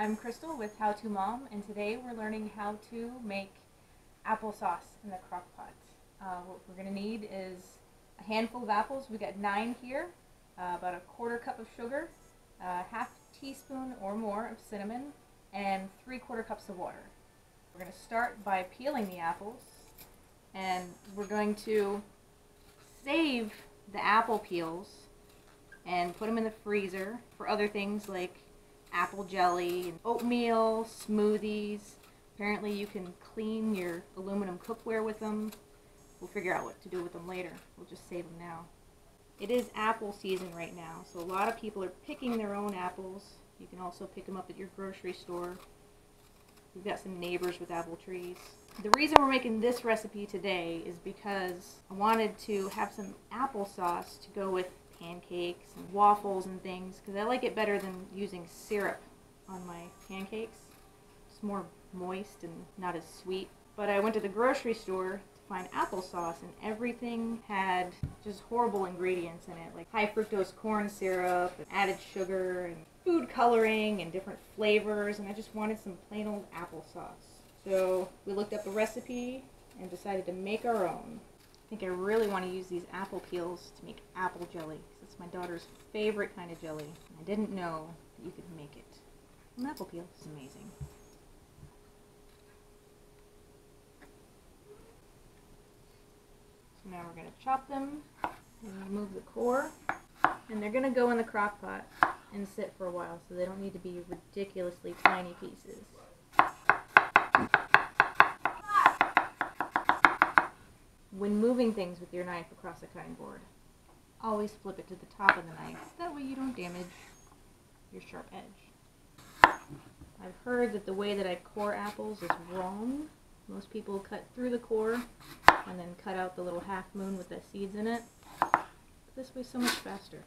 I'm Crystal with HowToMom, and today we're learning how to make applesauce in the Crockpot. What we're going to need is a handful of apples. We got 9 here, about a 1/4 cup of sugar, a 1/2 teaspoon or more of cinnamon, and 3/4 cups of water. We're going to start by peeling the apples, and we're going to save the apple peels and put them in the freezer for other things like apple jelly, and oatmeal, smoothies. Apparently you can clean your aluminum cookware with them. We'll figure out what to do with them later. We'll just save them now. It is apple season right now, so a lot of people are picking their own apples. You can also pick them up at your grocery store. We've got some neighbors with apple trees. The reason we're making this recipe today is because I wanted to have some applesauce to go with pancakes and waffles and things, because I like it better than using syrup on my pancakes. It's more moist and not as sweet. But I went to the grocery store to find applesauce, and everything had just horrible ingredients in it, like high-fructose corn syrup, and added sugar, and food coloring, and different flavors, and I just wanted some plain old applesauce. So we looked up a recipe and decided to make our own. I think I really want to use these apple peels to make apple jelly, because it's my daughter's favorite kind of jelly. I didn't know that you could make it from apple peel. It's amazing. So now we're going to chop them and remove the core. And they're going to go in the crock pot and sit for a while, so they don't need to be ridiculously tiny pieces. When moving things with your knife across a cutting board, always flip it to the top of the knife. That way you don't damage your sharp edge. I've heard that the way that I core apples is wrong. Most people cut through the core and then cut out the little half moon with the seeds in it. This way's so much faster.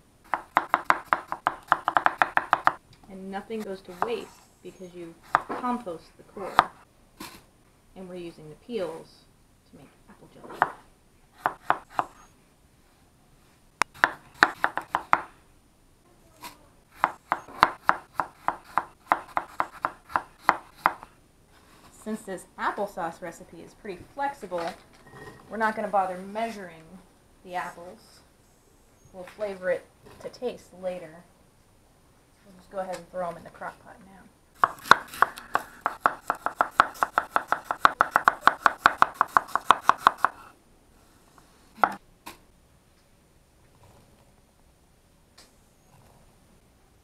And nothing goes to waste because you compost the core. And we're using the peels to make apple jelly. Since this applesauce recipe is pretty flexible, we're not going to bother measuring the apples. We'll flavor it to taste later. We'll just go ahead and throw them in the crock pot now.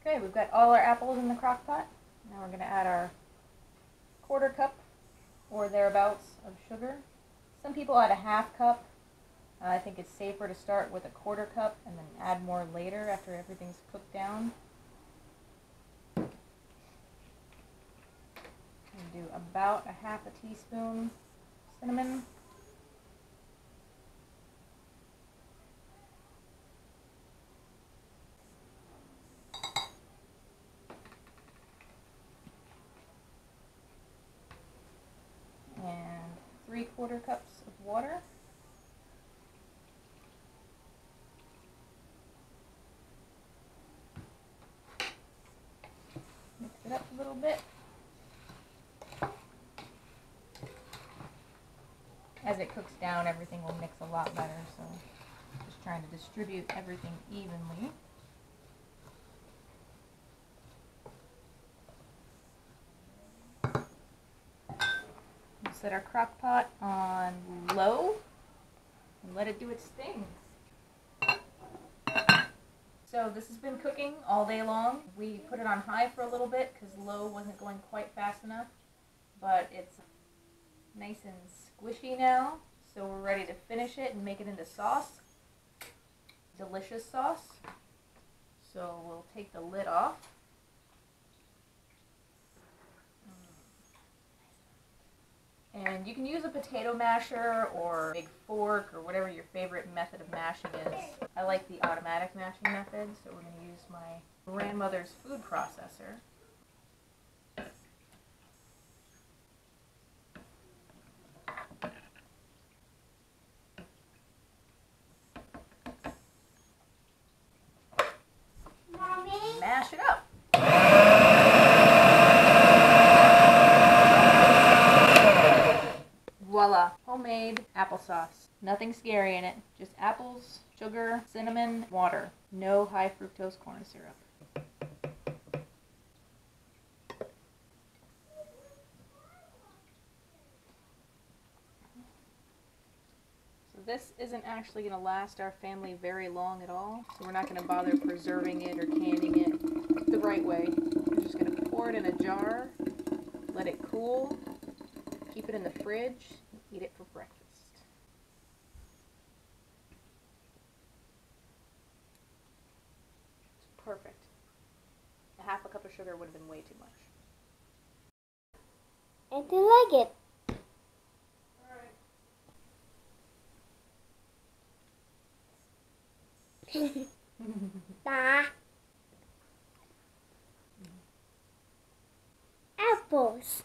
Okay, we've got all our apples in the crock pot. Now we're going to add our 1/4 cup or thereabouts of sugar. Some people add a 1/2 cup. I think it's safer to start with a 1/4 cup and then add more later after everything's cooked down. And do about a 1/2 teaspoon cinnamon. And 3/4 cups of water. Mix it up a little bit. As it cooks down, everything will mix a lot better, so just trying to distribute everything evenly. Set our crock pot on low and let it do its thing. So this has been cooking all day long. We put it on high for a little bit because low wasn't going quite fast enough, but it's nice and squishy now, so we're ready to finish it and make it into sauce. Delicious sauce. So we'll take the lid off. And you can use a potato masher or a big fork or whatever your favorite method of mashing is. I like the automatic mashing method, so we're going to use my grandmother's food processor. Mommy? Mash it up. applesauce. Nothing scary in it. Just apples, sugar, cinnamon, water. No high fructose corn syrup. This isn't actually going to last our family very long at all, so we're not going to bother preserving it or canning it the right way. We're just going to pour it in a jar, let it cool, keep it in the fridge, and eat it for breakfast. It's perfect. A half a cup of sugar would have been way too much. I do like it. Apples.